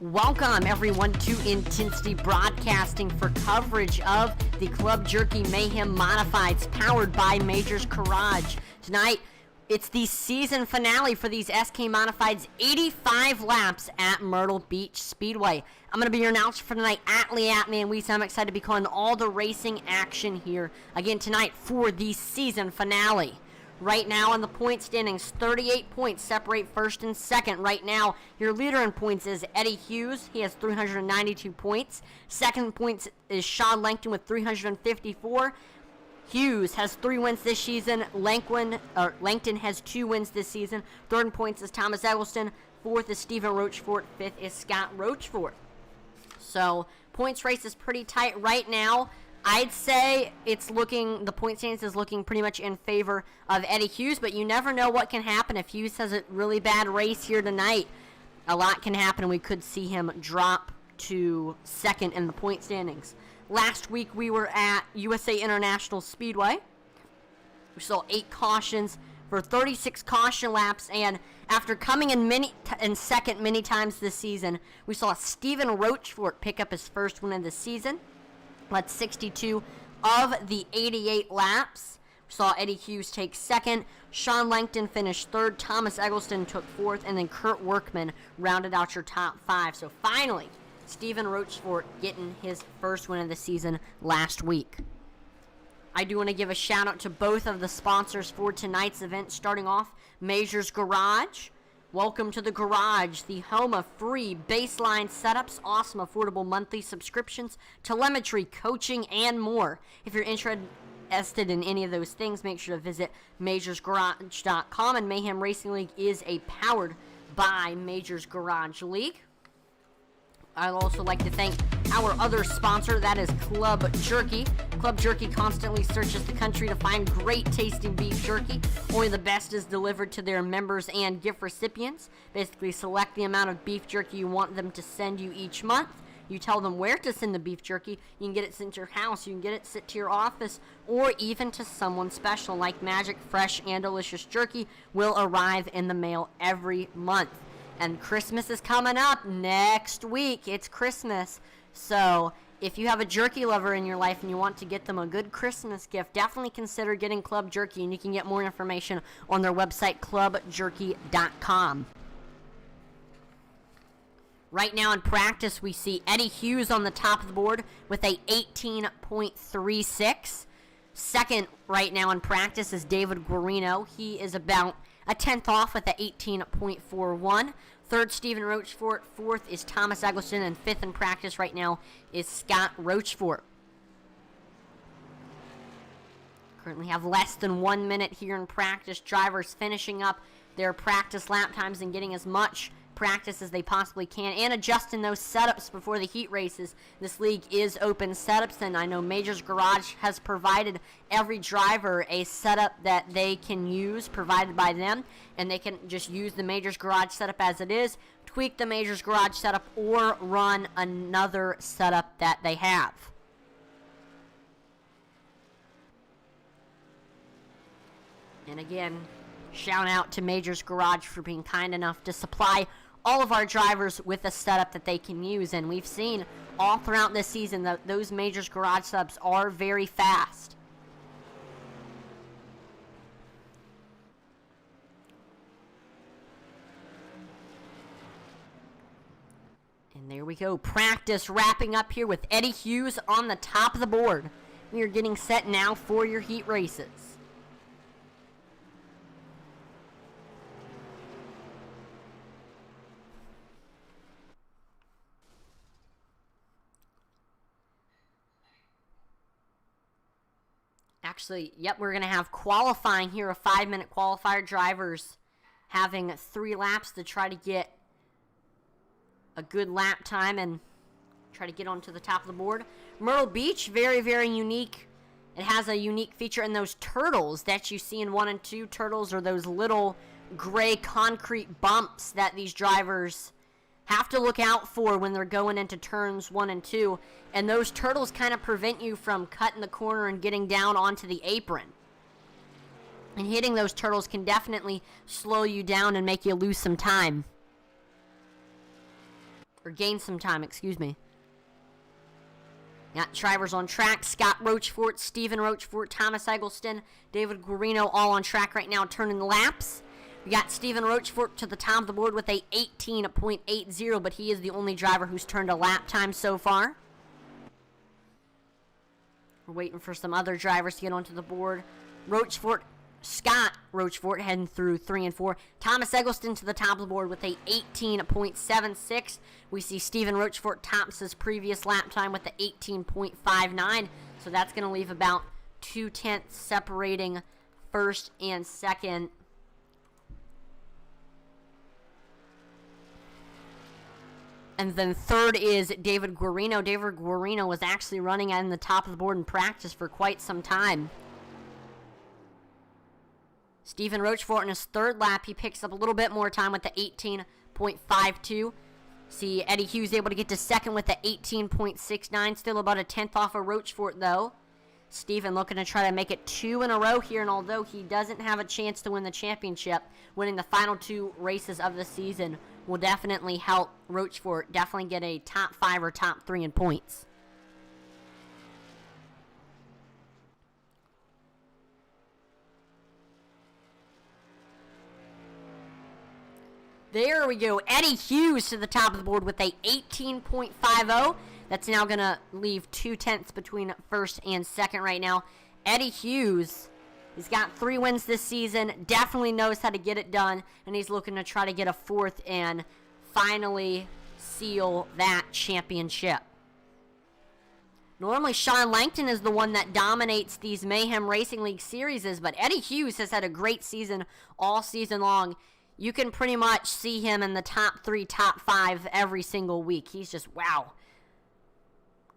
Welcome, everyone, to Intensity Broadcasting for coverage of the Club Jerky Mayhem Modifieds powered by Majors Garage. Tonight, it's the season finale for these SK Modifieds, 85 laps at Myrtle Beach Speedway. I'm going to be your announcer for tonight, Atlee and I'm excited to be calling all the racing action here again tonight for the season finale. Right now in the point standings, 38 points separate first and second. Right now, your leader in points is Eddie Hughes. He has 392 points. Second points is Sean Langton with 354. Hughes has 3 wins this season. Langton has 2 wins this season. Third in points is Thomas Eggleston. Fourth is Stephen Rochefort. Fifth is Scott Rochefort. So, points race is pretty tight right now. I'd say the point standings is looking pretty much in favor of Eddie Hughes, but you never know what can happen. If Hughes has a really bad race here tonight, a lot can happen, and we could see him drop to second in the point standings. Last week, we were at USA International Speedway. We saw 8 cautions for 36 caution laps, and after coming in second many times this season, we saw Stephen Rochefort pick up his first win of the season. That's 62 of the 88 laps. We saw Eddie Hughes take second. Sean Langton finished third. Thomas Eggleston took fourth. And then Kurt Workman rounded out your top 5. So finally, Stephen Rochefort getting his first win of the season last week. I do want to give a shout out to both of the sponsors for tonight's event. Starting off, Majors Garage. Welcome to the Garage, the home of free baseline setups, awesome affordable monthly subscriptions, telemetry, coaching, and more. If you're interested in any of those things, make sure to visit majorsgarage.com. And Mayhem Racing League is a powered by Majors Garage League. I'd also like to thank our other sponsor, that is Club Jerky. Club Jerky constantly searches the country to find great tasting beef jerky. Only the best is delivered to their members and gift recipients. Basically, select the amount of beef jerky you want them to send you each month. You tell them where to send the beef jerky. You can get it sent to your house. You can get it sent to your office, or even to someone special. Like Magic Fresh and Delicious Jerky will arrive in the mail every month. And Christmas is coming up next week. It's Christmas. So if you have a jerky lover in your life and you want to get them a good Christmas gift, definitely consider getting Club Jerky. And you can get more information on their website, clubjerky.com. Right now in practice, we see Eddie Hughes on the top of the board with a 18.36. Second right now in practice is David Guarino. He is about a 10th off with a 18.41. Third, Stephen Rochefort. Fourth is Thomas Eggleston. And fifth in practice right now is Scott Rochefort. Currently have less than 1 minute here in practice. Drivers finishing up their practice lap times and getting as much practice as they possibly can and adjusting those setups before the heat races. This league is open setups, and I know Majors Garage has provided every driver a setup that they can use provided by them, and they can just use the Majors Garage setup as it is, tweak the Majors Garage setup, or run another setup that they have. And again, shout out to Majors Garage for being kind enough to supply all of our drivers with a setup that they can use. And we've seen all throughout this season that those Majors Garage subs are very fast. And there we go. Practice wrapping up here with Eddie Hughes on the top of the board. We are getting set now for your heat races. Actually, yep, we're going to have qualifying here, a 5-minute qualifier. Drivers having 3 laps to try to get a good lap time and try to get onto the top of the board. Myrtle Beach, very, very unique. It has a unique feature in those turtles that you see in 1 and 2. Turtles are those little gray concrete bumps that these drivers have to look out for when they're going into turns 1 and 2. And those turtles kind of prevent you from cutting the corner and getting down onto the apron. And hitting those turtles can definitely slow you down and make you lose some time. or gain some time, excuse me. Got drivers on track. Scott Rochefort, Stephen Rochefort, Thomas Eggleston, David Guarino all on track right now turning laps. We got Stephen Rochefort to the top of the board with a 18.80, but he is the only driver who's turned a lap time so far. We're waiting for some other drivers to get onto the board. Rochefort, Scott Rochefort heading through 3 and 4. Thomas Eggleston to the top of the board with a 18.76. We see Stephen Rochefort tops his previous lap time with the 18.59. So that's going to leave about 0.2 separating first and second. And then third is David Guarino. David Guarino was actually running in the top of the board in practice for quite some time. Stephen Rochefort in his third lap, he picks up a little bit more time with the 18.52. See Eddie Hughes able to get to second with the 18.69. Still about a 10th off of Rochefort, though. Stephen looking to try to make it 2 in a row here, and although he doesn't have a chance to win the championship, winning the final 2 races of the season will definitely help Rochefort definitely get a top 5 or top 3 in points. There we go. Eddie Hughes to the top of the board with a 18.50. That's now going to leave 0.2 between first and second right now. Eddie Hughes, he's got 3 wins this season. Definitely knows how to get it done. And he's looking to try to get a 4th and finally seal that championship. Normally, Sean Langton is the one that dominates these Mayhem Racing League series, but Eddie Hughes has had a great season all season long. You can pretty much see him in the top 3, top 5 every single week. He's just, wow.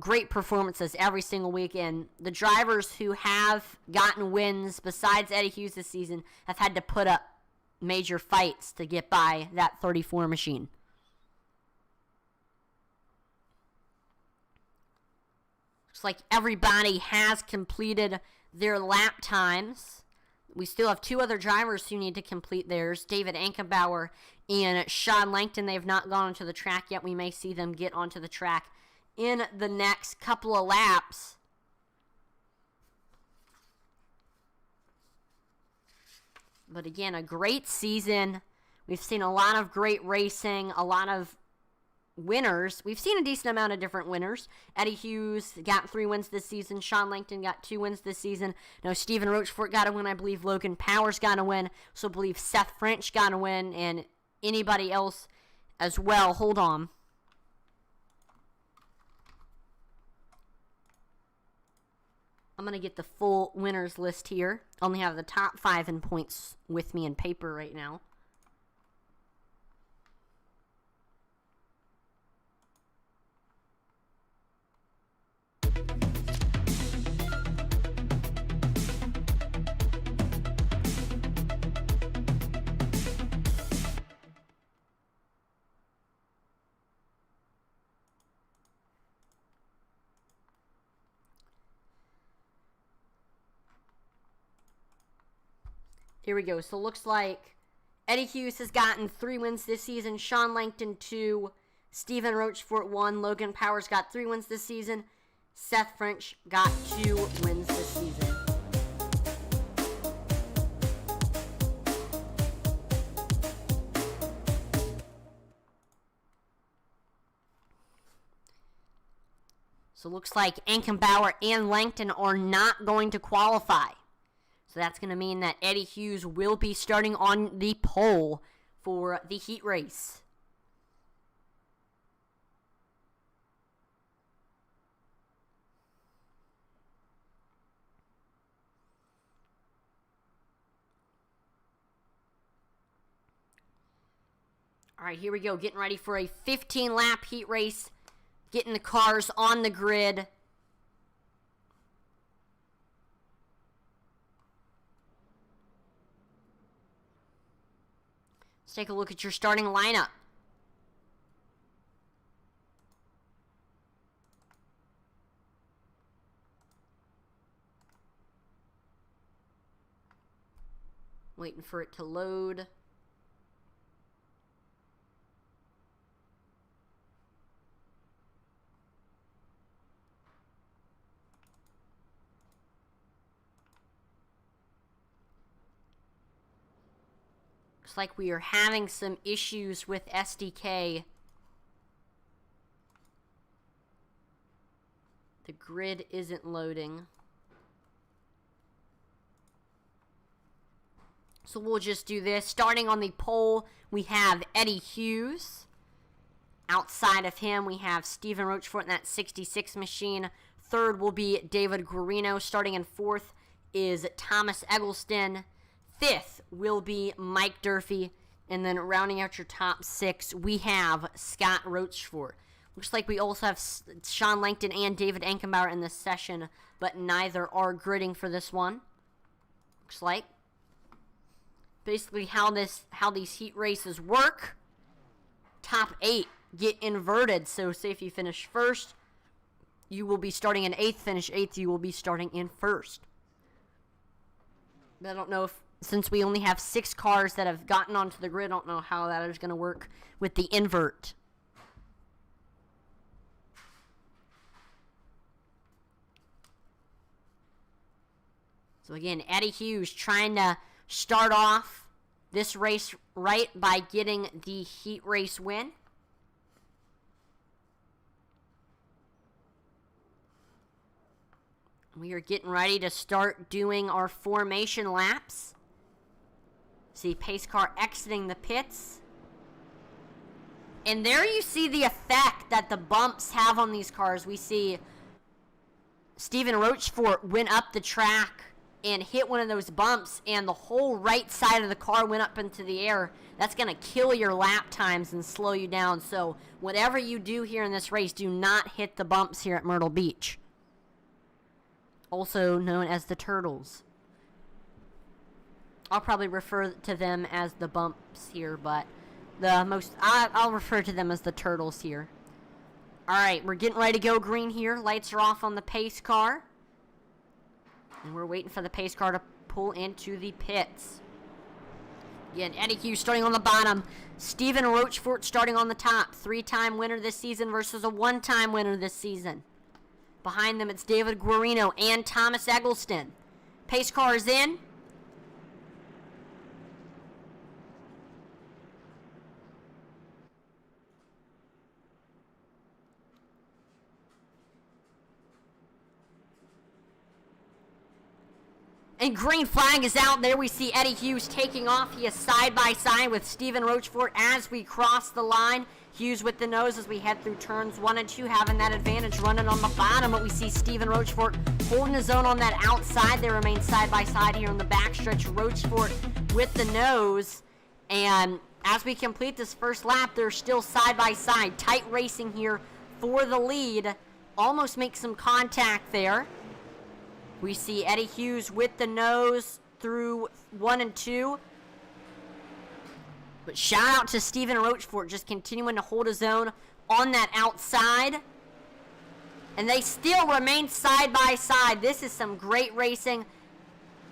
Great performances every single week. And the drivers who have gotten wins besides Eddie Hughes this season have had to put up major fights to get by that 34 machine. Looks like everybody has completed their lap times. We still have 2 other drivers who need to complete theirs. David Ankenbauer and Sean Langton. They have not gone onto the track yet. We may see them get onto the track in the next couple of laps. But again, a great season. We've seen a lot of great racing, a lot of winners. We've seen a decent amount of different winners. Eddie Hughes got 3 wins this season. Sean Langton got 2 wins this season. Now, Stephen Rochefort got a win. I believe Logan Powers got a win. So I believe Seth French got a win. And anybody else as well. Hold on. I'm going to get the full winners list here. Only have the top 5 in points with me in paper right now. Here we go. So it looks like Eddie Hughes has gotten 3 wins this season. Sean Langton 2. Stephen Rochefort 1. Logan Powers got 3 wins this season. Seth French got 2 wins this season. So it looks like Ankenbauer and Langton are not going to qualify. So that's going to mean that Eddie Hughes will be starting on the pole for the heat race. All right, here we go. Getting ready for a 15-lap heat race. Getting the cars on the grid. Let's take a look at your starting lineup. Waiting for it to load. Looks like we are having some issues with SDK. The grid isn't loading. So we'll just do this. Starting on the pole, we have Eddie Hughes. Outside of him, we have Stephen Rochefort in that 66 machine. Third will be David Guarino. Starting in fourth is Thomas Eggleston. Fifth will be Mike Durfee. And then rounding out your top six, we have Scott Rochefort. Looks like we also have Sean Langton and David Ankenbauer in this session, but neither are gridding for this one. Looks like. Basically how these heat races work. Top 8 get inverted. So say if you finish first, you will be starting in 8th. Finish 8th, you will be starting in 1st. But I don't know if, since we only have 6 cars that have gotten onto the grid, I don't know how that is going to work with the invert. So again, Eddie Hughes trying to start off this race right by getting the heat race win. We are getting ready to start doing our formation laps. See pace car exiting the pits. And there you see the effect that the bumps have on these cars. We see Stephen Rochefort went up the track and hit one of those bumps, and the whole right side of the car went up into the air. That's going to kill your lap times and slow you down. So whatever you do here in this race, do not hit the bumps here at Myrtle Beach, also known as the Turtles. I'll probably refer to them as the bumps here, but I'll refer to them as the Turtles here. Alright, we're getting ready to go green here. Lights are off on the pace car. And we're waiting for the pace car to pull into the pits. Again, Eddie Hughes starting on the bottom. Stephen Rochefort starting on the top. 3-time winner this season versus a 1-time winner this season. Behind them, it's David Guarino and Thomas Eggleston. Pace car is in. And green flag is out. There we see Eddie Hughes taking off. He is side by side with Stephen Rochefort as we cross the line. Hughes with the nose as we head through turns 1 and 2, having that advantage running on the bottom. But we see Stephen Rochefort holding his own on that outside. They remain side by side here on the backstretch. Rochefort with the nose. And as we complete this first lap, they're still side by side. Tight racing here for the lead. Almost make some contact there. We see Eddie Hughes with the nose through 1 and 2. But shout out to Stephen Rochefort just continuing to hold his own on that outside. And they still remain side by side. This is some great racing.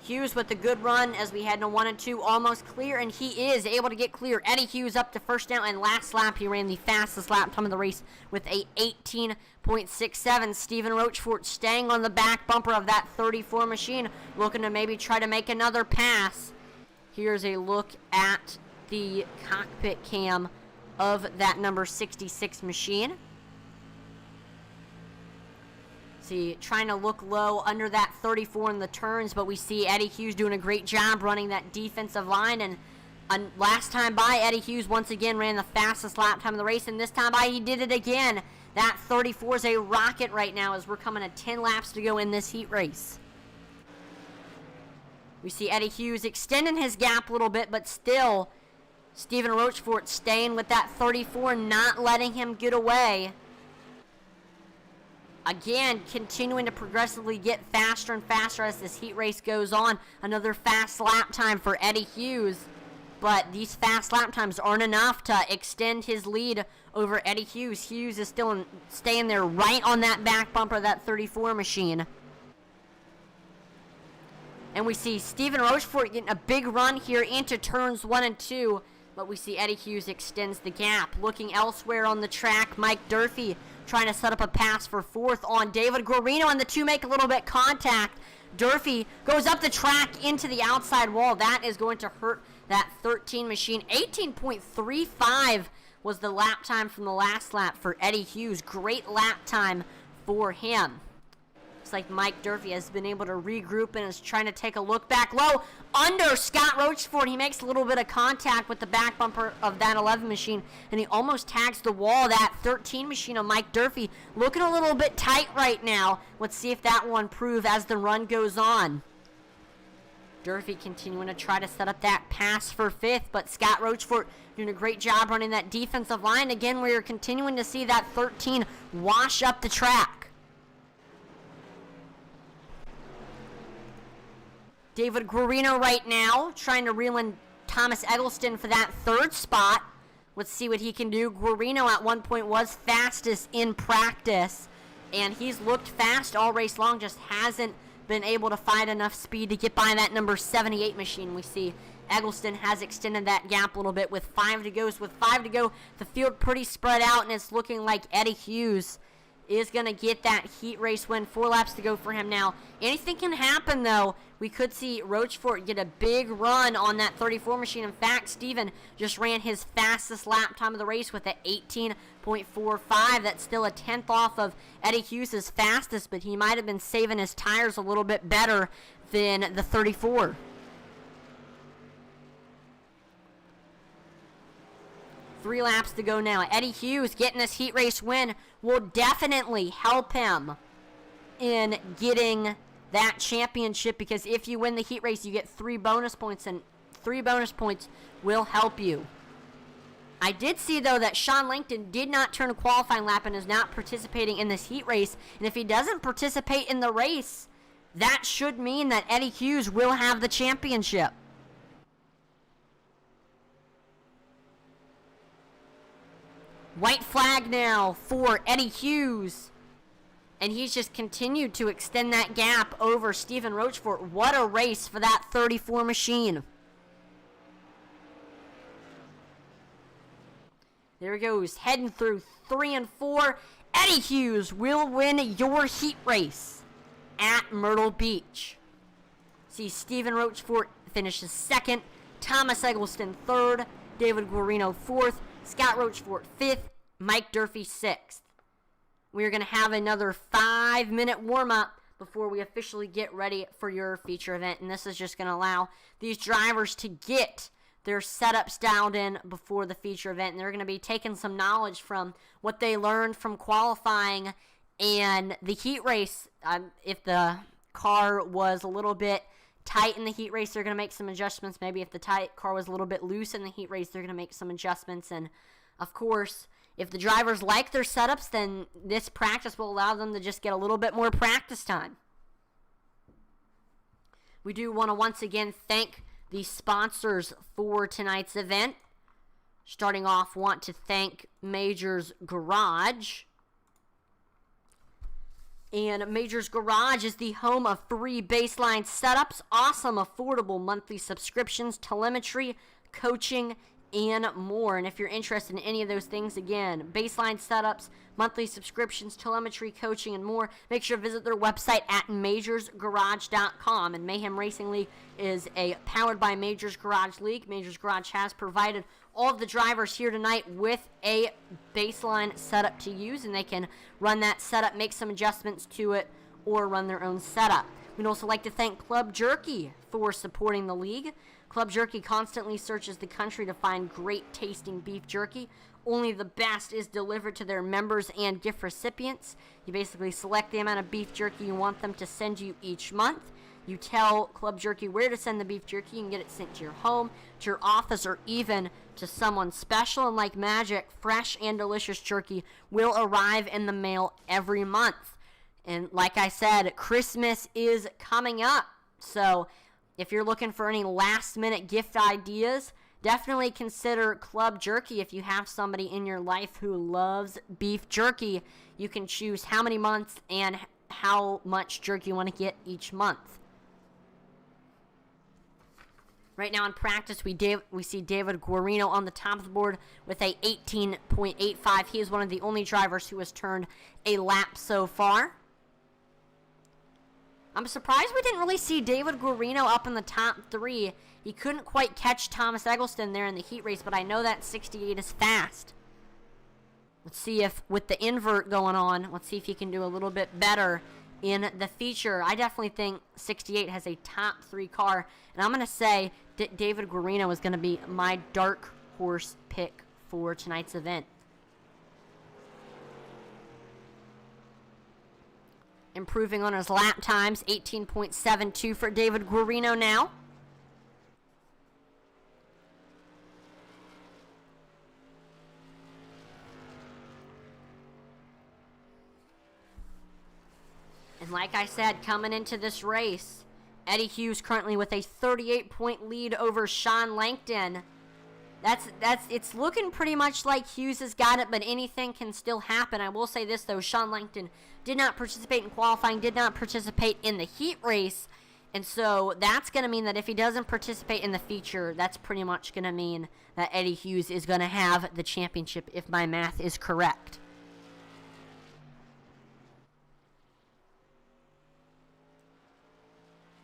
Hughes with a good run as we head to 1 and 2, almost clear, and he is able to get clear. Eddie Hughes up to first down, and last lap he ran the fastest lap time of the race with a 18.67. Stephen Rochefort staying on the back bumper of that 34 machine, looking to maybe try to make another pass. Here's a look at the cockpit cam of that number 66 machine. See, trying to look low under that 34 in the turns, but we see Eddie Hughes doing a great job running that defensive line. And last time by, Eddie Hughes once again ran the fastest lap time of the race, and this time by he did it again. That 34 is a rocket right now as we're coming to 10 laps to go in this heat race. We see Eddie Hughes extending his gap a little bit, but still Stephen Rochefort staying with that 34, not letting him get away. Again, continuing to progressively get faster and faster as this heat race goes on. Another fast lap time for Eddie Hughes. But these fast lap times aren't enough to extend his lead over Eddie Hughes. Hughes is still staying there right on that back bumper of that 34 machine. And we see Stephen Rochefort getting a big run here into turns 1 and 2. But we see Eddie Hughes extends the gap. Looking elsewhere on the track, Mike Durfee trying to set up a pass for fourth on David Guarino, and the two make a little bit contact. Durfee goes up the track into the outside wall. That is going to hurt that 13 machine. 18.35 was the lap time from the last lap for Eddie Hughes. Great lap time for him. Looks like Mike Durfee has been able to regroup and is trying to take a look back low under Scott Rochefort. He makes a little bit of contact with the back bumper of that 11 machine, and he almost tags the wall. That 13 machine of Mike Durfee looking a little bit tight right now. Let's see if that will improve as the run goes on. Durfee continuing to try to set up that pass for 5th, but Scott Rochefort doing a great job running that defensive line. Again, we're continuing to see that 13 wash up the track. David Guarino right now trying to reel in Thomas Eggleston for that 3rd spot. Let's see what he can do. Guarino at one point was fastest in practice, and he's looked fast all race long, just hasn't been able to find enough speed to get by that number 78 machine. We see Eggleston has extended that gap a little bit with 5 to go. So with 5 to go, the field pretty spread out, and it's looking like Eddie Hughes is going to get that heat race win. 4 laps to go for him now. Anything can happen, though. We could see Rochefort get a big run on that 34 machine. In fact, Steven just ran his fastest lap time of the race with an 18.45. That's still a 10th off of Eddie Hughes' fastest, but he might have been saving his tires a little bit better than the 34. Three laps to go now. Eddie Hughes getting this heat race win will definitely help him in getting that championship, because if you win the heat race, you get 3 bonus points, and 3 bonus points will help you. I did see, though, that Sean Langton did not turn a qualifying lap and is not participating in this heat race, and if he doesn't participate in the race, that should mean that Eddie Hughes will have the championship. White flag now for Eddie Hughes. And he's just continued to extend that gap over Stephen Rochefort. What a race for that 34 machine. There he goes, heading through 3 and 4. Eddie Hughes will win your heat race at Myrtle Beach. See, Stephen Rochefort finishes 2nd. Thomas Eggleston 3rd. David Guarino 4th. Scott Rochefort 5th, Mike Durfee 6th. We're going to have another 5-minute warm-up before we officially get ready for your feature event. And this is just going to allow these drivers to get their setups dialed in before the feature event. And they're going to be taking some knowledge from what they learned from qualifying and the heat race. If the car was a little bit tight in the heat race, they're going to make some adjustments. Maybe if the car was a little bit loose in the heat race, they're going to make some adjustments. And of course, if the drivers like their setups, then this practice will allow them to just get a little bit more practice time. We do want to once again thank the sponsors for tonight's event. Starting off, want to thank Major's Garage. And Major's Garage is the home of free baseline setups, awesome affordable monthly subscriptions, telemetry, coaching, and more. And if you're interested in any of those things, again, baseline setups, monthly subscriptions, telemetry, coaching, and more, make sure to visit their website at majorsgarage.com. And Mayhem Racing League is a powered by Majors Garage League. Majors Garage has provided all of the drivers here tonight with a baseline setup to use, and they can run that setup, make some adjustments to it, or run their own setup. We'd also like to thank Club Jerky for supporting the league. Club Jerky constantly searches the country to find great tasting beef jerky. Only the best is delivered to their members and gift recipients. You basically select the amount of beef jerky you want them to send you each month. You tell Club Jerky where to send the beef jerky. You can get it sent to your home, to your office, or even to someone special. And like magic, fresh and delicious jerky will arrive in the mail every month. And like I said, Christmas is coming up. So if you're looking for any last-minute gift ideas, definitely consider Club Jerky. If you have somebody in your life who loves beef jerky, you can choose how many months and how much jerky you want to get each month. Right now in practice, we see David Guarino on the top of the board with a 18.85. He is one of the only drivers who has turned a lap so far. I'm surprised we didn't really see David Guarino up in the top 3. He couldn't quite catch Thomas Eggleston there in the heat race, but I know that 68 is fast. Let's see if, with the invert going on, let's see if he can do a little bit better in the feature. I definitely think 68 has a top 3 car, and I'm going to say that David Guarino is going to be my dark horse pick for tonight's event. Improving on his lap times, 18.72 for David Guarino now. And like I said, coming into this race, Eddie Hughes currently with a 38-point lead over Sean Langton. It's looking pretty much like Hughes has got it, but anything can still happen. I will say this, though. Sean Langton did not participate in qualifying, did not participate in the heat race. And so that's going to mean that if he doesn't participate in the feature, that's pretty much going to mean that Eddie Hughes is going to have the championship, if my math is correct.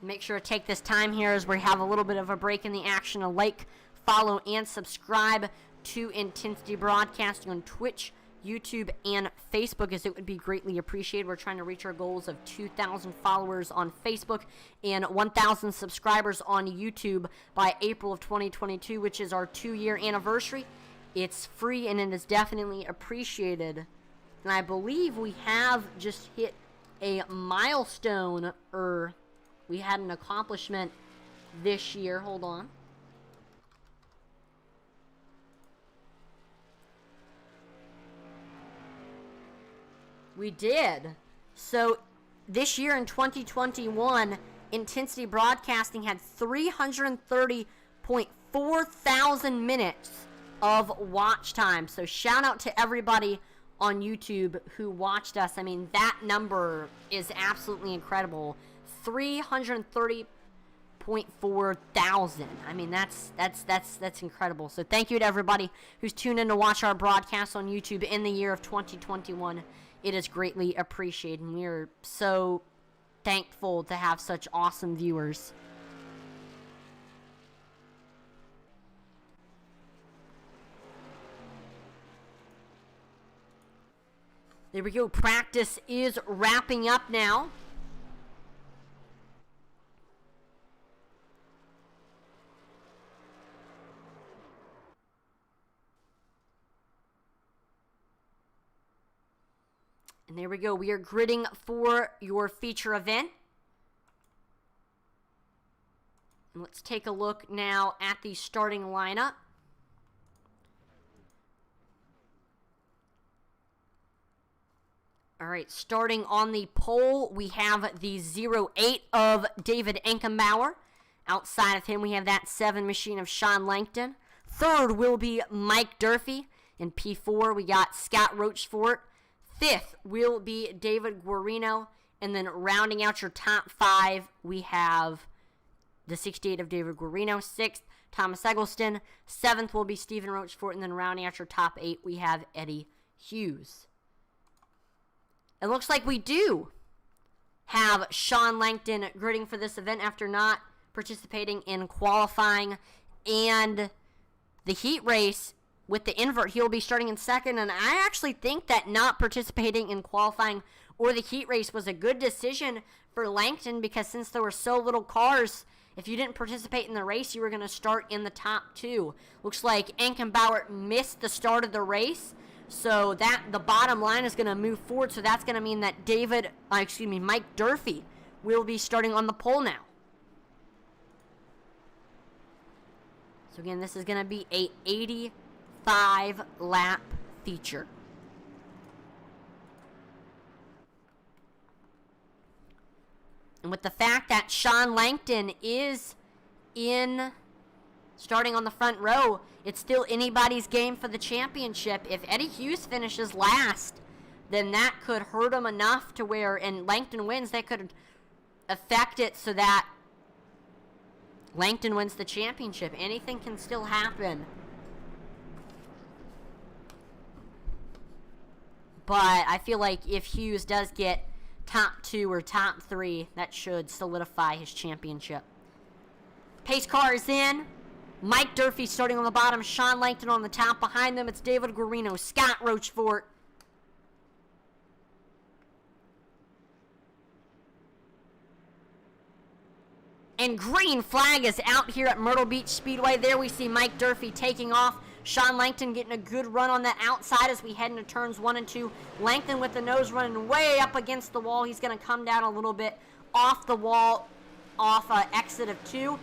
Make sure to take this time here as we have a little bit of a break in the action to like, follow, and subscribe to Intensity Broadcasting on Twitch, YouTube, and Facebook, as it would be greatly appreciated. We're trying to reach our goals of 2,000 followers on Facebook and 1,000 subscribers on YouTube by April of 2022, which is our 2-year anniversary. It's free, and it is definitely appreciated. And I believe we have just hit a milestone, or we had an accomplishment this year. Hold on. We did. So this year in 2021, Intensity Broadcasting had 330.4 thousand minutes of watch time. So shout out to everybody on YouTube who watched us. I mean, that number is absolutely incredible. 330.4 thousand. I mean, that's incredible. So thank you to everybody who's tuned in to watch our broadcast on YouTube in the year of 2021. It is greatly appreciated, and we are so thankful to have such awesome viewers. There we go. Practice is wrapping up now. And there we go. We are gridding for your feature event. And let's take a look now at the starting lineup. All right, starting on the pole, we have the 08 of David Enkenbauer. Outside of him, we have that 7 machine of Sean Langton. Third will be Mike Durfee. In P4, we got Scott Rochefort. 5th will be David Guarino. And then rounding out your top 5, we have the 68 of David Guarino. 6th, Thomas Eggleston. 7th will be Stephen Rochefort. And then rounding out your top 8, we have Eddie Hughes. It looks like we do have Sean Langton gridding for this event after not participating in qualifying and the heat race. With the invert, he'll be starting in second, and I actually think that not participating in qualifying or the heat race was a good decision for Langton, because since there were so little cars, if you didn't participate in the race, you were going to start in the top 2. Looks like Enkenbauer missed the start of the race, so that the bottom line is going to move forward, so that's going to mean that Mike Durfee will be starting on the pole now. So again, this is going to be a 85-lap feature. And with the fact that Sean Langton is starting on the front row, it's still anybody's game for the championship. If Eddie Hughes finishes last, then that could hurt him enough to where, and Langton wins, that could affect it so that Langton wins the championship. Anything can still happen. But I feel like if Hughes does get top 2 or top 3. That should solidify his championship. Pace car is in. Mike Durfee starting on the bottom. Sean Langton on the top. Behind them, it's David Guarino, Scott Rochefort. And green flag is out here at Myrtle Beach Speedway. There we see Mike Durfee taking off. Sean Langton getting a good run on that outside as we head into turns 1 and 2. Langton with the nose running way up against the wall. He's going to come down a little bit off the wall, off exit of 2.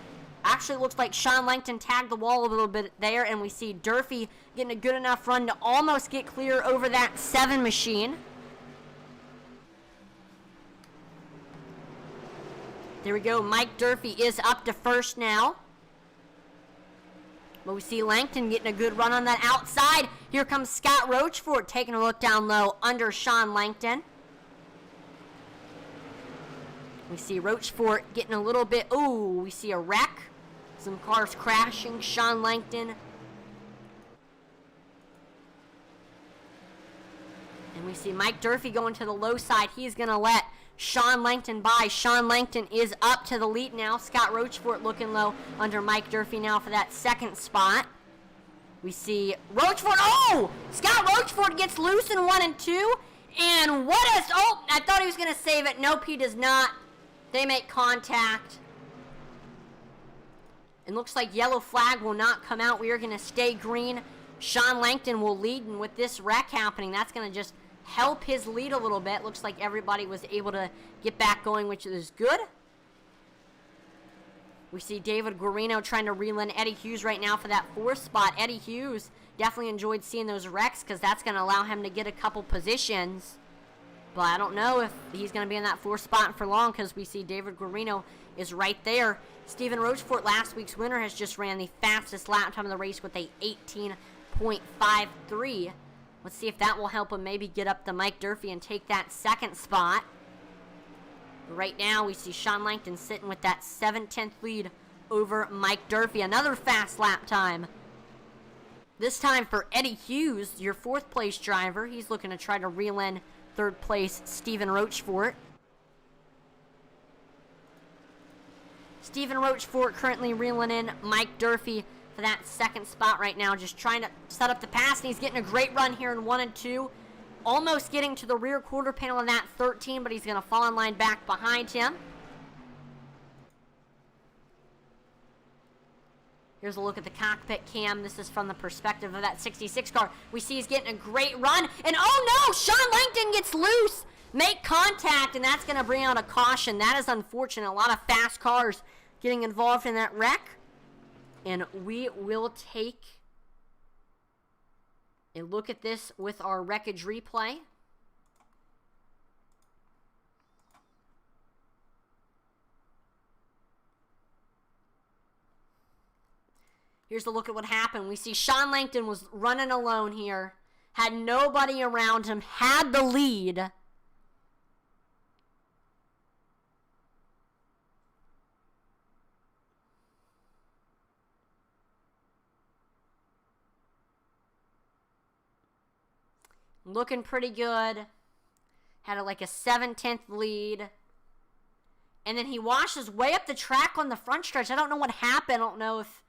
Actually looks like Sean Langton tagged the wall a little bit there, and we see Durfee getting a good enough run to almost get clear over that 7 machine. There we go. Mike Durfee is up to first now. But we see Langton getting a good run on that outside. Here comes Scott Rochefort taking a look down low under Sean Langton. We see Rochefort getting a little bit, ooh, we see a wreck. Some cars crashing. Sean Langton. And we see Mike Durfee going to the low side. He's going to let Sean Langton by. Sean Langton is up to the lead now. Scott Rochefort looking low under Mike Durfee now for that second spot. We see Rochefort. Oh! Scott Rochefort gets loose in 1 and 2. And what is... Oh! I thought he was going to save it. Nope, he does not. They make contact. It looks like yellow flag will not come out. We are going to stay green. Sean Langton will lead, and with this wreck happening, that's going to just help his lead a little bit. Looks like everybody was able to get back going, which is good. We see David Guarino trying to reel in Eddie Hughes right now for that 4th spot. Eddie Hughes definitely enjoyed seeing those wrecks because that's going to allow him to get a couple positions. But I don't know if he's going to be in that 4th spot for long because we see David Guarino is right there. Stephen Rochefort, last week's winner, has just ran the fastest lap time of the race with a 18.53. Let's see if that will help him maybe get up to Mike Durfee and take that 2nd spot. But right now, we see Sean Langton sitting with that 7/10 lead over Mike Durfee. Another fast lap time. This time for Eddie Hughes, your 4th place driver. He's looking to try to reel in 3rd place Stephen Rochefort. Stephen Rochefort currently reeling in Mike Durfee for that 2nd spot right now, just trying to set up the pass, and he's getting a great run here in 1 and 2. Almost getting to the rear quarter panel in that 13, but he's going to fall in line back behind him. Here's a look at the cockpit cam. This is from the perspective of that 66 car. We see he's getting a great run, and oh no, Sean Langton gets loose. Make contact, and that's going to bring out a caution. That is unfortunate. A lot of fast cars getting involved in that wreck. And we will take a look at this with our wreckage replay. Here's a look at what happened. We see Sean Langton was running alone here. Had nobody around him. Had the lead. Looking pretty good. Had like a 7/10 lead. And then he washes way up the track on the front stretch. I don't know what happened. I don't know if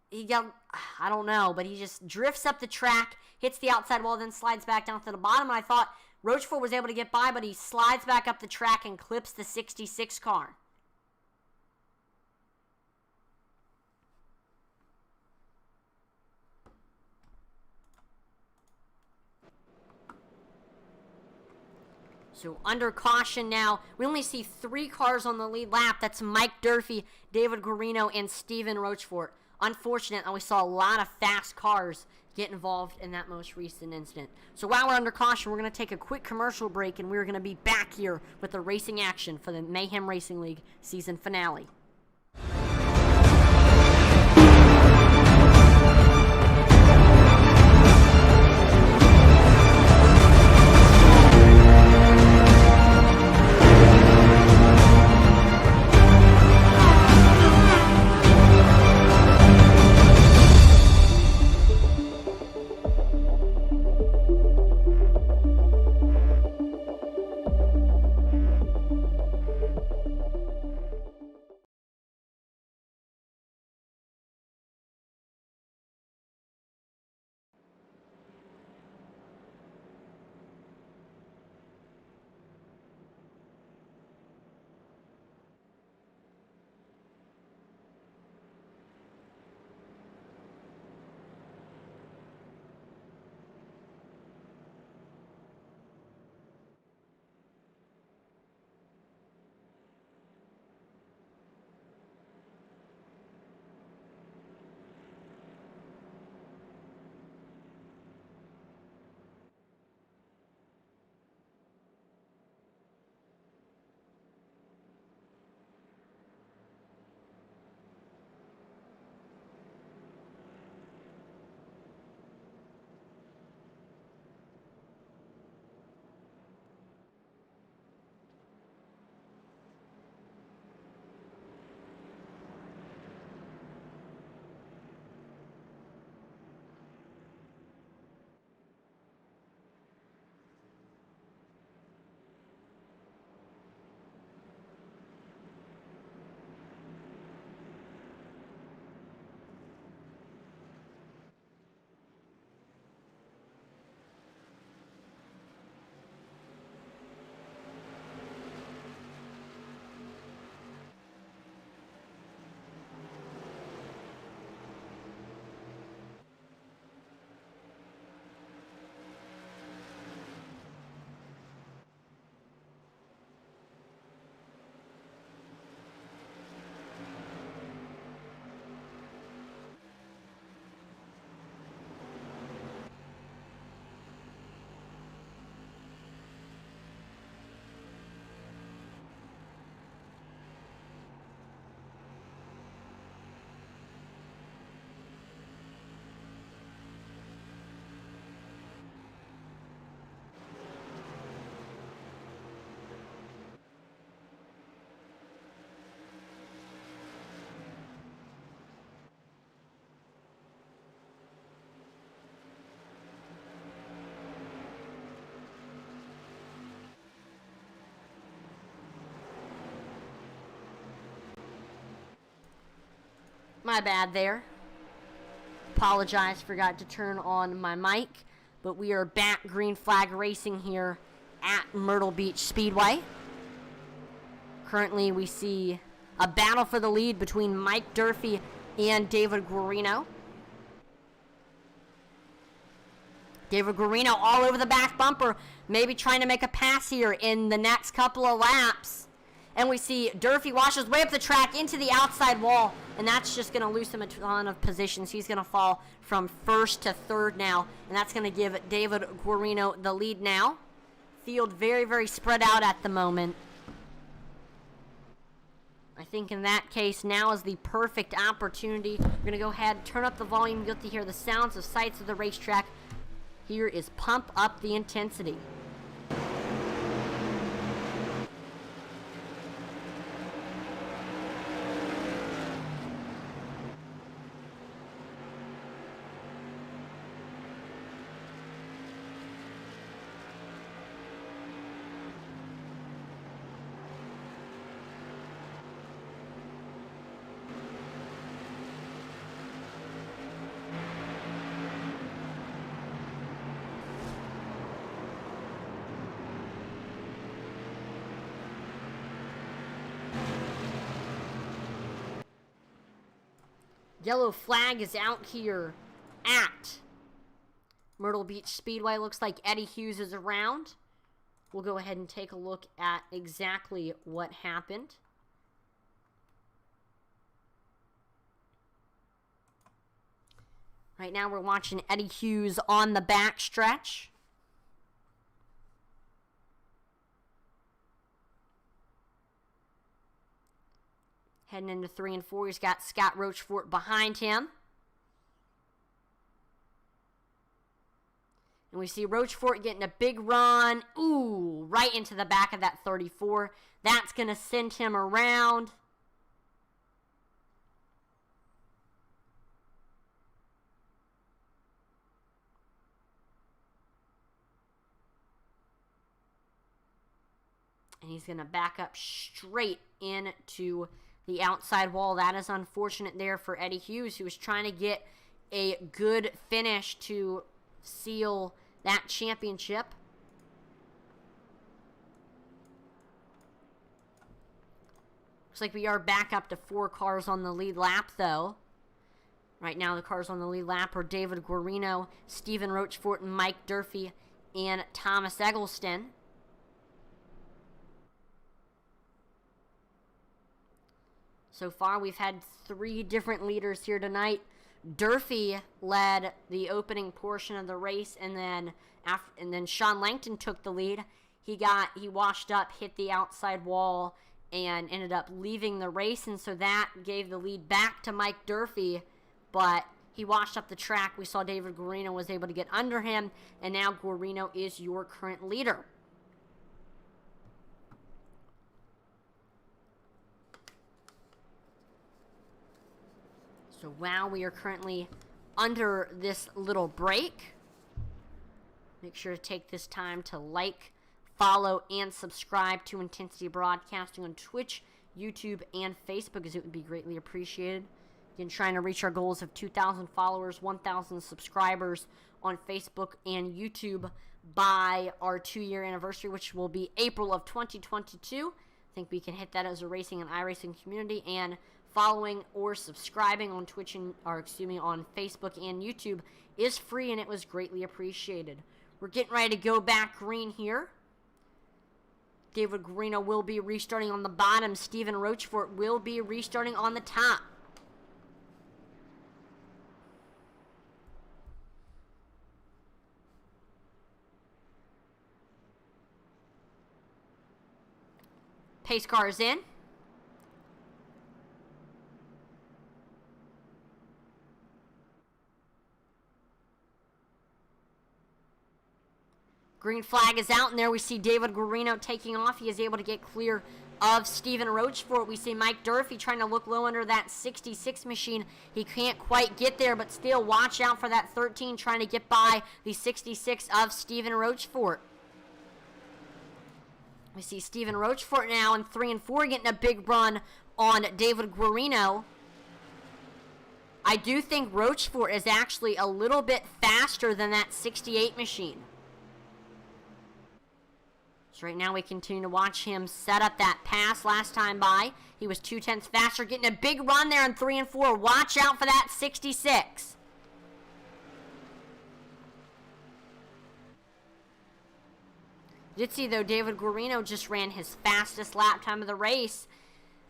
he got, I don't know. But he just drifts up the track, hits the outside wall, then slides back down to the bottom. And I thought Rochefort was able to get by, but he slides back up the track and clips the 66 car. So under caution now. We only see 3 cars on the lead lap. That's Mike Durfee, David Guarino, and Stephen Rochefort. Unfortunate that we saw a lot of fast cars get involved in that most recent incident. So while we're under caution, we're going to take a quick commercial break, and we're going to be back here with the racing action for the Mayhem Racing League season finale. My bad there. Apologize, forgot to turn on my mic. But we are back green flag racing here at Myrtle Beach Speedway. Currently we see a battle for the lead between Mike Durfee and David Guarino. David Guarino all over the back bumper, maybe trying to make a pass here in the next couple of laps. And we see Durfee washes way up the track into the outside wall, and that's just going to lose him a ton of positions. He's going to fall from first to third now, and that's going to give David Guarino the lead now. Field very, very spread out at the moment. I think in that case, now is the perfect opportunity. We're going to go ahead and turn up the volume. You'll get to hear the sounds of sights of the racetrack. Here is Pump Up the Intensity. Yellow flag is out here at Myrtle Beach Speedway. Looks like Eddie Hughes is around. We'll go ahead and take a look at exactly what happened. Right now we're watching Eddie Hughes on the back stretch. Heading into 3 and 4, he's got Scott Rochefort behind him. And we see Rochefort getting a big run. Ooh, right into the back of that 34. That's going to send him around. And he's going to back up straight into the outside wall. That is unfortunate there for Eddie Hughes, who was trying to get a good finish to seal that championship. Looks like we are back up to 4 cars on the lead lap, though. Right now, the cars on the lead lap are David Guarino, Stephen Rochefort, and Mike Durfee, and Thomas Eggleston. So far, we've had 3 different leaders here tonight. Durfee led the opening portion of the race, and then Sean Langton took the lead. He washed up, hit the outside wall, and ended up leaving the race, and so that gave the lead back to Mike Durfee, but he washed up the track. We saw David Guarino was able to get under him, and now Guarino is your current leader. So while we are currently under this little break, make sure to take this time to like, follow, and subscribe to Intensity Broadcasting on Twitch, YouTube, and Facebook, as it would be greatly appreciated. Again, trying to reach our goals of 2,000 followers, 1,000 subscribers on Facebook and YouTube by our 2-year anniversary, which will be April of 2022. I think we can hit that as a racing and iRacing community, and following or subscribing on Twitch on Facebook and YouTube is free, and it was greatly appreciated. We're getting ready to go back green here. David Guarino will be restarting on the bottom. Stephen Rochefort will be restarting on the top. Pace car is in. Green flag is out, and there we see David Guarino taking off. He is able to get clear of Stephen Rochefort. We see Mike Durfee trying to look low under that 66 machine. He can't quite get there, but still watch out for that 13 trying to get by the 66 of Stephen Rochefort. We see Stephen Rochefort now in 3 and 4 getting a big run on David Guarino. I do think Rochefort is actually a little bit faster than that 68 machine. So right now we continue to watch him set up that pass last time by. He was 0.2 faster, getting a big run there in 3 and 4. Watch out for that 66. Did see, though, David Guarino just ran his fastest lap time of the race.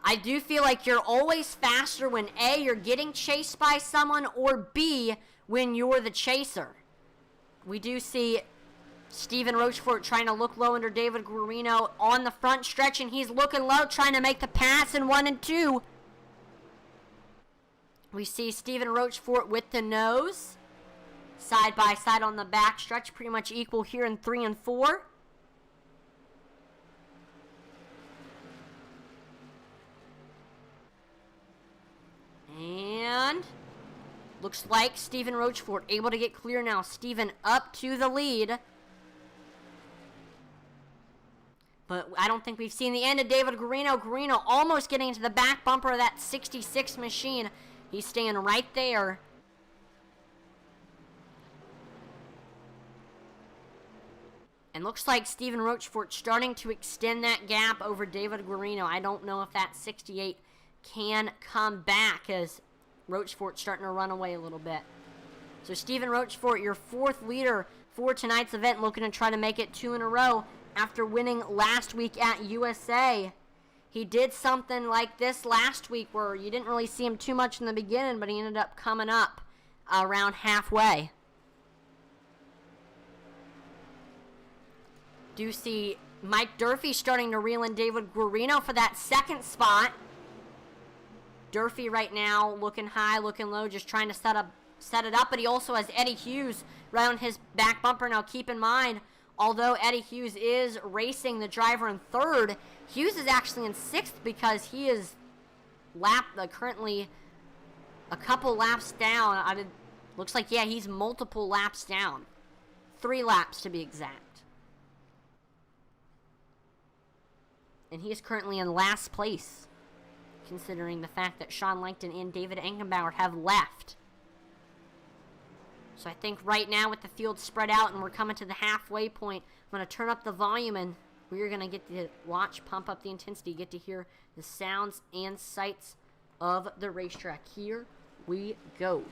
I do feel like you're always faster when A, you're getting chased by someone, or B, when you're the chaser. We do see Stephen Rochefort trying to look low under David Guarino on the front stretch, and he's looking low, trying to make the pass in 1 and 2. We see Stephen Rochefort with the nose, side by side on the back stretch, pretty much equal here in 3 and 4. And looks like Stephen Rochefort able to get clear now. Stephen up to the lead. But I don't think we've seen the end of David Guarino. Guarino almost getting into the back bumper of that 66 machine. He's staying right there. And looks like Stephen Rochefort starting to extend that gap over David Guarino. I don't know if that 68 can come back, as Rochefort's starting to run away a little bit. So Stephen Rochefort, your 4th leader for tonight's event, looking to try to make it 2 in a row after winning last week at USA. He did something like this last week where you didn't really see him too much in the beginning, but he ended up coming up around halfway. Do see Mike Durfee starting to reel in David Guarino for that 2nd spot. Durfee right now looking high, looking low, just trying to set it up, but he also has Eddie Hughes right on his back bumper. Now keep in mind, although Eddie Hughes is racing the driver in 3rd, Hughes is actually in 6th because he is currently a couple laps down. Looks like, yeah, he's multiple laps down. 3 laps to be exact. And he is currently in last place, considering the fact that Sean Langton and David Engenbauer have left. So I think right now with the field spread out and we're coming to the halfway point, I'm going to turn up the volume and we're going to get to watch, pump up the intensity, get to hear the sounds and sights of the racetrack. Here we go.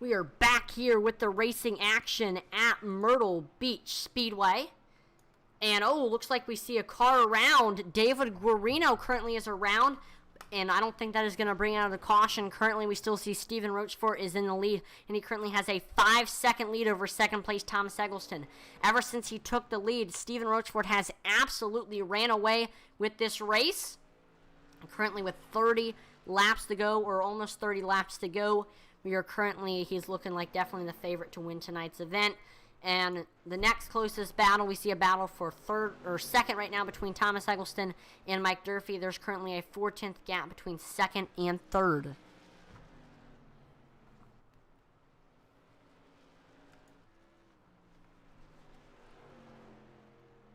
We are back here with the racing action at Myrtle Beach Speedway. And, oh, looks like we see a car around. David Guarino currently is around, and I don't think that is going to bring out the caution. Currently, we still see Stephen Rochefort is in the lead, and he currently has a 5-second lead over second place Thomas Eggleston. Ever since he took the lead, Stephen Rochefort has absolutely ran away with this race. And currently with 30 laps to go, or almost 30 laps to go, he's looking like definitely the favorite to win tonight's event. And the next closest battle, we see a battle for second right now between Thomas Eggleston and Mike Durfee. There's currently a 4/10 gap between second and third.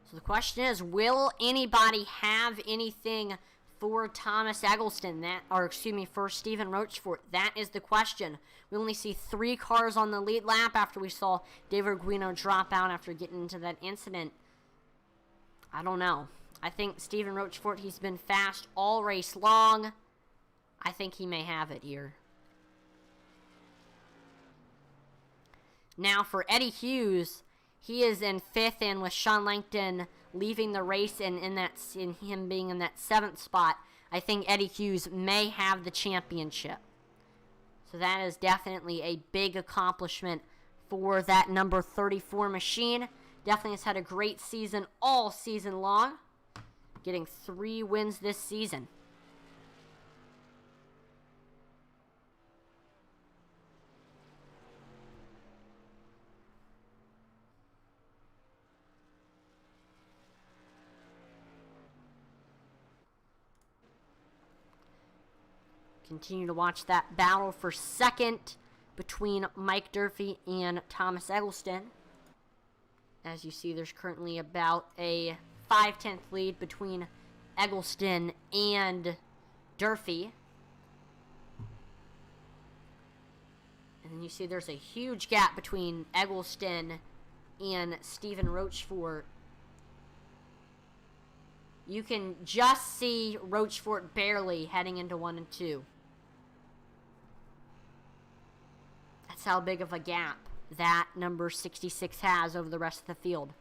So the question is, will anybody have anything for Thomas Eggleston, for Stephen Rochefort? That is the question. We only see 3 cars on the lead lap after we saw David Guino drop out after getting into that incident. I don't know. I think Stephen Rochefort, he's been fast all race long. I think he may have it here. Now for Eddie Hughes, he is in 5th, and with Sean Langton leaving the race and in him being in that 7th spot, I think Eddie Hughes may have the championship. So that is definitely a big accomplishment for that number 34 machine. Definitely has had a great season all season long, getting 3 wins this season. Continue to watch that battle for second between Mike Durfee and Thomas Eggleston. As you see, there's currently about a 5/10 lead between Eggleston and Durfee. And then you see there's a huge gap between Eggleston and Stephen Rochefort. You can just see Rochefort barely heading into 1 and 2. That's how big of a gap that number 66 has over the rest of the field.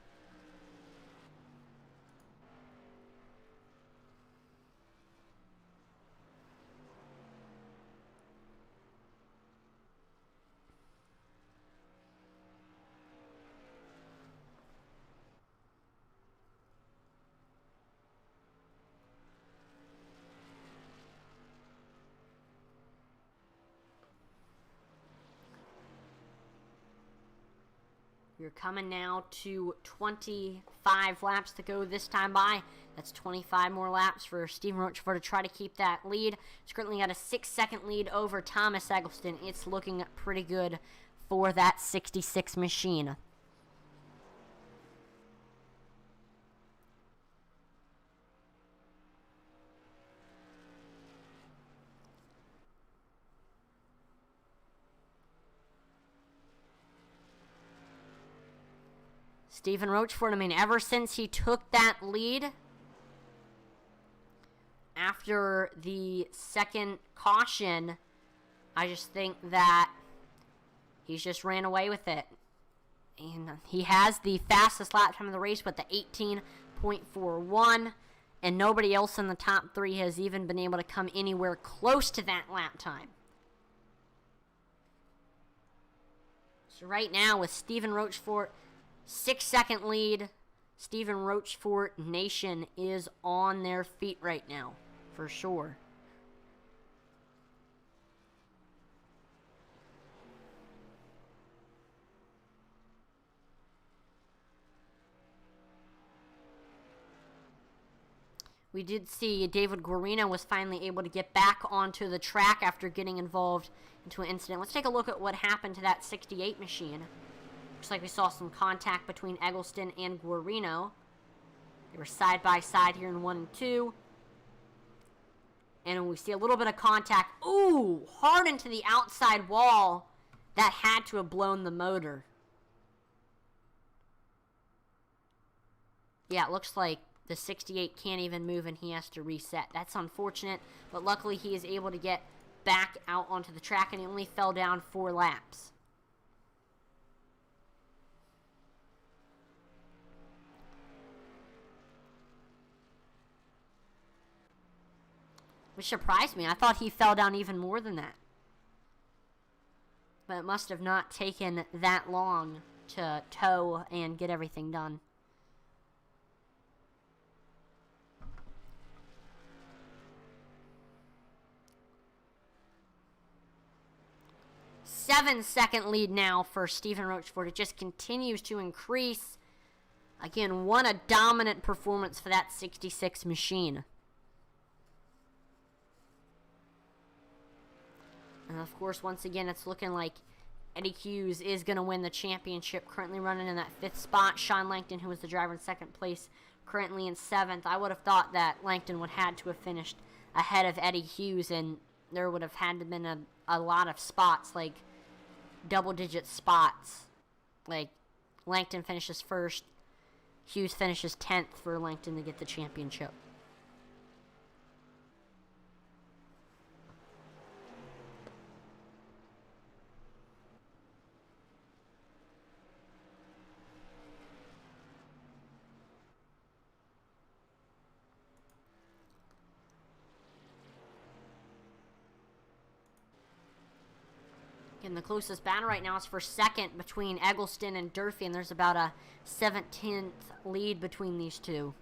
You're coming now to 25 laps to go this time by. That's 25 more laps for Stephen Rochefort to try to keep that lead. He's currently got a 6-second lead over Thomas Eggleston. It's looking pretty good for that 66 machine. Stephen Rochefort, ever since he took that lead after the second caution, I just think that he's just ran away with it. And he has the fastest lap time of the race with the 18.41, and nobody else in the top 3 has even been able to come anywhere close to that lap time. So right now with Stephen Rochefort, 6-second lead, Stephen Rochefort Nation is on their feet right now, for sure. We did see David Guarino was finally able to get back onto the track after getting involved into an incident. Let's take a look at what happened to that 68 machine. Looks like we saw some contact between Eggleston and Guarino. They were side by side here in 1 and 2. And we see a little bit of contact. Ooh, hard into the outside wall. That had to have blown the motor. Yeah, it looks like the 68 can't even move and he has to reset. That's unfortunate, but luckily he is able to get back out onto the track and he only fell down 4 laps. which surprised me. I thought he fell down even more than that. But it must have not taken that long to tow and get everything done. Seven-second lead now for Stephen Rochefort. It just continues to increase. Again, what a dominant performance for that 66 machine. And of course, once again, it's looking like Eddie Hughes is going to win the championship. Currently running in that 5th spot. Sean Langton, who was the driver in 2nd place, currently in 7th. I would have thought that Langton would have had to have finished ahead of Eddie Hughes, and there would have had to have been a lot of spots, like double-digit spots. Like, Langton finishes 1st, Hughes finishes 10th for Langton to get the championship. And the closest battle right now is for 2nd between Eggleston and Durfee, and there's about a 17th lead between these two.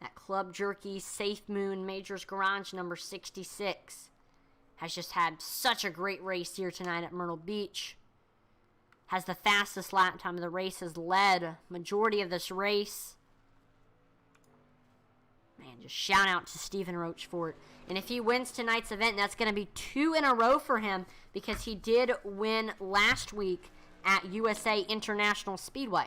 That Club Jerky Safe Moon Majors Garage number 66 has just had such a great race here tonight at Myrtle Beach. Has the fastest lap time of the race, has led majority of this race. Man, just shout out to Stephen Rochefort. And if he wins tonight's event, that's going to be 2 in a row for him, because he did win last week at USA International Speedway.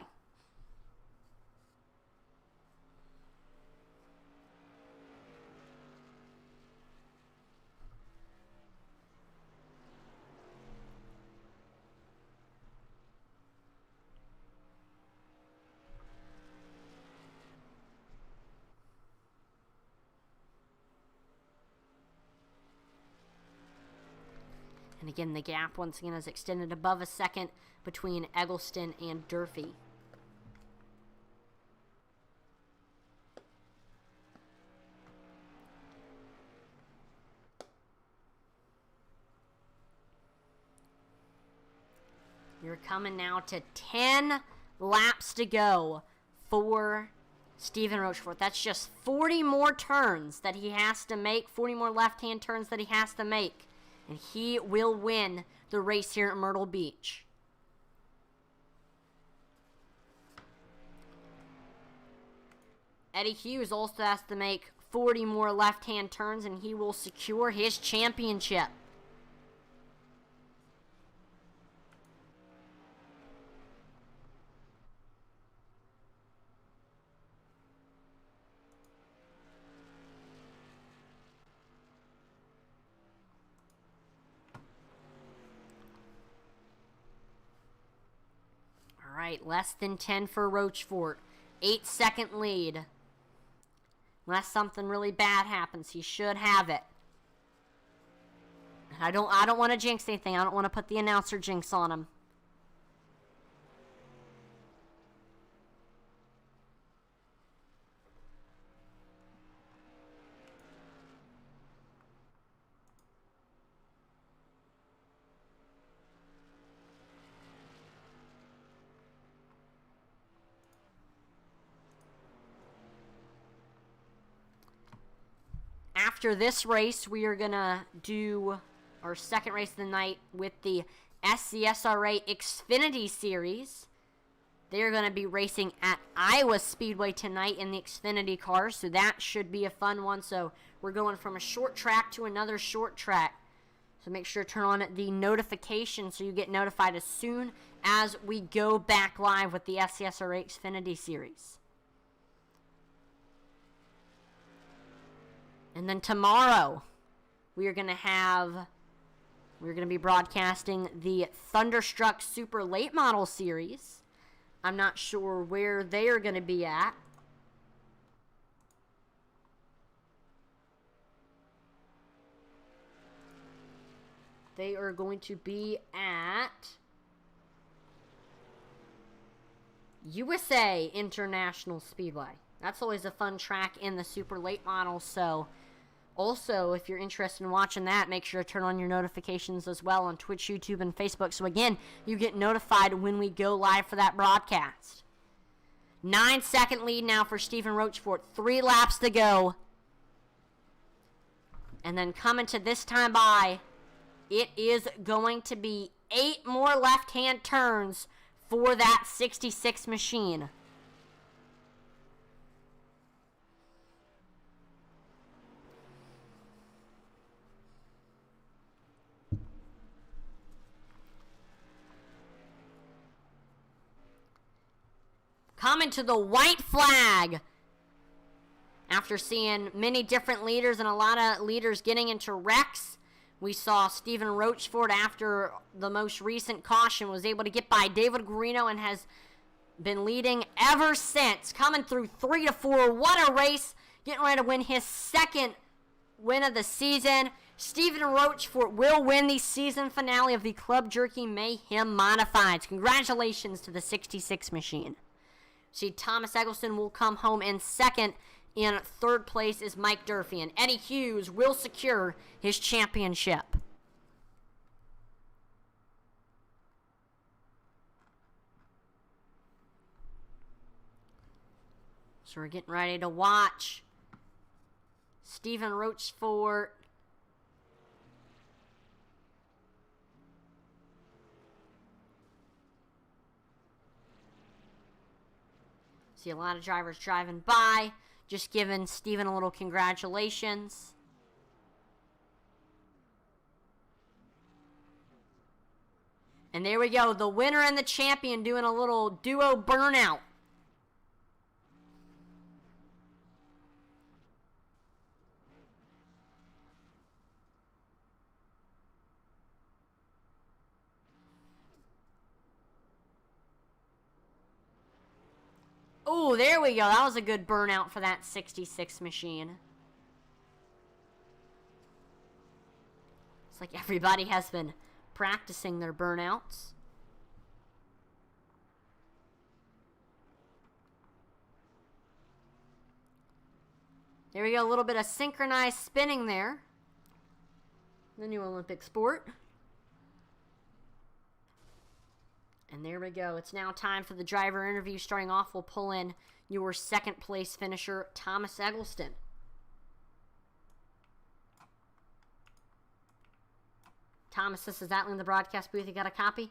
And again, the gap once again is extended above a second between Eggleston and Durfee. You're coming now to 10 laps to go for Stephen Rochefort. That's just 40 more turns that he has to make, 40 more left-hand turns that he has to make. And he will win the race here at Myrtle Beach. Eddie Hughes also has to make 40 more left-hand turns, and he will secure his championship. All right, less than 10 for Rochefort. 8-second lead. Unless something really bad happens, he should have it. I don't want to jinx anything. I don't want to put the announcer jinx on him. After this race, we are going to do our second race of the night with the SCSRA Xfinity Series. They're going to be racing at Iowa Speedway tonight in the Xfinity cars, so that should be a fun one. So we're going from a short track to another short track. So make sure to turn on the notification so you get notified as soon as we go back live with the SCSRA Xfinity Series. And then tomorrow, we're going to be broadcasting the Thunderstruck Super Late Model Series. I'm not sure where they are going to be at. They are going to be at USA International Speedway. That's always a fun track in the super late models. So also, if you're interested in watching that, make sure to turn on your notifications as well on Twitch, YouTube, and Facebook. So again, you get notified when we go live for that broadcast. 9-second lead now for Stephen Rochefort. 3 laps to go. And then coming to this time by, it is going to be 8 more left-hand turns for that 66 machine. Coming to the white flag. After seeing many different leaders and a lot of leaders getting into wrecks, we saw Stephen Rochefort, after the most recent caution, was able to get by David Guarino and has been leading ever since. Coming through 3 to 4. What a race. Getting ready to win his second win of the season. Stephen Rochefort will win the season finale of the Club Jerky Mayhem Modifieds. Congratulations to the 66 machine. See, Thomas Eggleston will come home in second. In third place is Mike Durfee, and Eddie Hughes will secure his championship. So we're getting ready to watch Stephen Rochefort see a lot of drivers driving by, just giving Stephen a little congratulations. And there we go, the winner and the champion doing a little duo burnout. Oh, there we go. That was a good burnout for that 66 machine. It's like everybody has been practicing their burnouts. There we go. A little bit of synchronized spinning there. The new Olympic sport. And there we go. It's now time for the driver interview. Starting off, we'll pull in your second place finisher, Thomas Eggleston. Thomas, this is Atlee in the broadcast booth. You got a copy?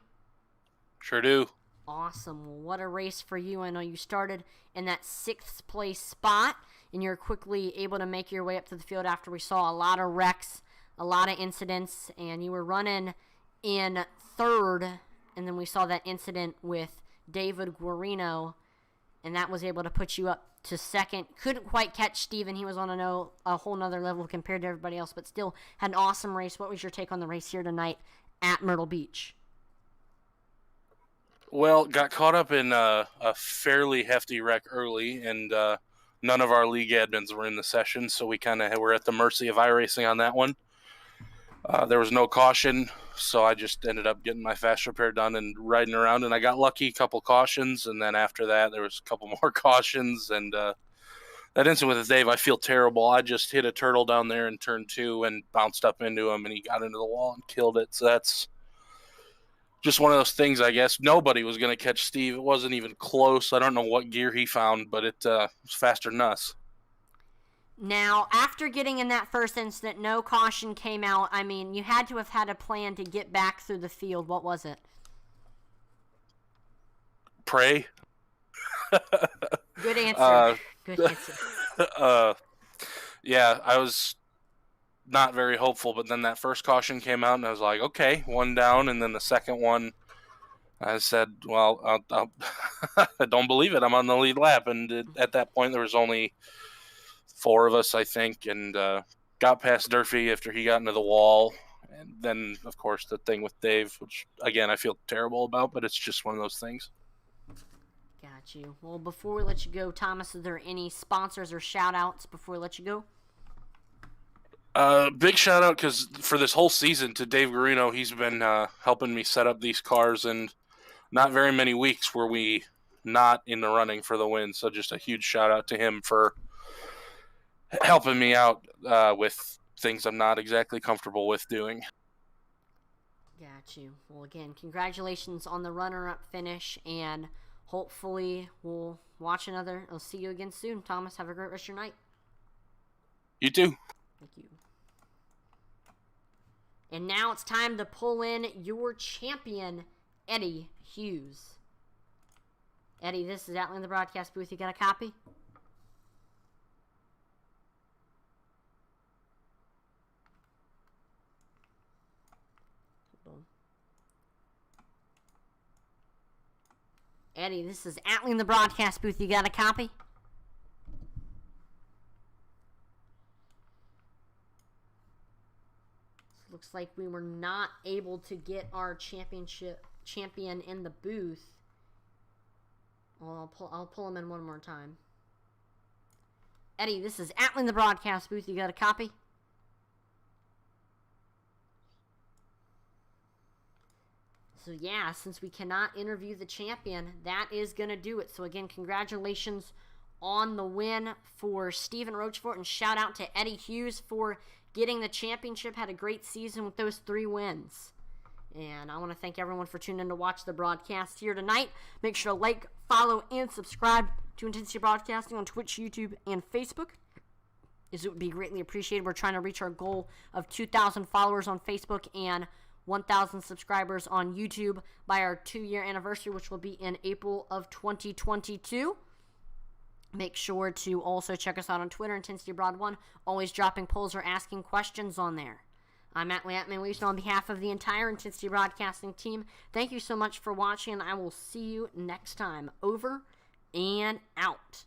Sure do. Awesome. Well, what a race for you. I know you started in that 6th place spot, and you're quickly able to make your way up to the field after we saw a lot of wrecks, a lot of incidents, and you were running in 3rd. And then we saw that incident with David Guarino, and that was able to put you up to 2nd. Couldn't quite catch Steven. He was on a whole nother level compared to everybody else, but still had an awesome race. What was your take on the race here tonight at Myrtle Beach? Well, got caught up in a fairly hefty wreck early, and none of our league admins were in the session, so we kind of were at the mercy of iRacing on that one. There was no caution, so I just ended up getting my fast repair done and riding around, and I got lucky, a couple cautions, and then after that there was a couple more cautions, and that incident with Dave, I feel terrible. I just hit a turtle down there in turn 2 and bounced up into him, and he got into the wall and killed it, so that's just one of those things, I guess. Nobody was going to catch Steve. It wasn't even close. I don't know what gear he found, but it was faster than us. Now, after getting in that first incident, no caution came out. I mean, you had to have had a plan to get back through the field. What was it? Pray. Good answer. Good answer. Yeah, I was not very hopeful, but then that first caution came out, and I was like, okay, one down, and then the second one, I said, well, I don't believe it. I'm on the lead lap, and at that point, there was only 4 of us, I think, and got past Durfee after he got into the wall. And then, of course, the thing with Dave, which, again, I feel terrible about, but it's just one of those things. Got you. Well, before we let you go, Thomas, are there any sponsors or shout-outs before we let you go? Big shout-out because for this whole season to Dave Guarino. He's been helping me set up these cars, and not very many weeks where we not in the running for the win. So just a huge shout out to him for helping me out with things I'm not exactly comfortable with doing. Got you. Well, again, congratulations on the runner-up finish, and hopefully we'll see you again soon. Thomas, have a great rest of your night. You too. Thank you. And now it's time to pull in your champion, Eddie Hughes. Eddie, this is Atlee in the broadcast booth. You got a copy? Hold on. Eddie, this is Atlee in the broadcast booth. You got a copy? Looks like we were not able to get our champion in the booth. Well, I'll pull him in one more time. Eddie, this is Atlee in the broadcast booth. You got a copy? So yeah, since we cannot interview the champion, that is going to do it. So again, congratulations on the win for Stephen Rochefort, and shout out to Eddie Hughes for getting the championship. Had a great season with those 3 wins. And I want to thank everyone for tuning in to watch the broadcast here tonight. Make sure to like, follow, and subscribe to Intensity Broadcasting on Twitch, YouTube, and Facebook, as it would be greatly appreciated. We're trying to reach our goal of 2,000 followers on Facebook and 1,000 subscribers on YouTube by our 2-year anniversary, which will be in April of 2022. Make sure to also check us out on Twitter, IntensityBroad1, always dropping polls or asking questions on there. I'm Atlee Atman on behalf of the entire Intensity Broadcasting team. Thank you so much for watching, and I will see you next time. Over and out.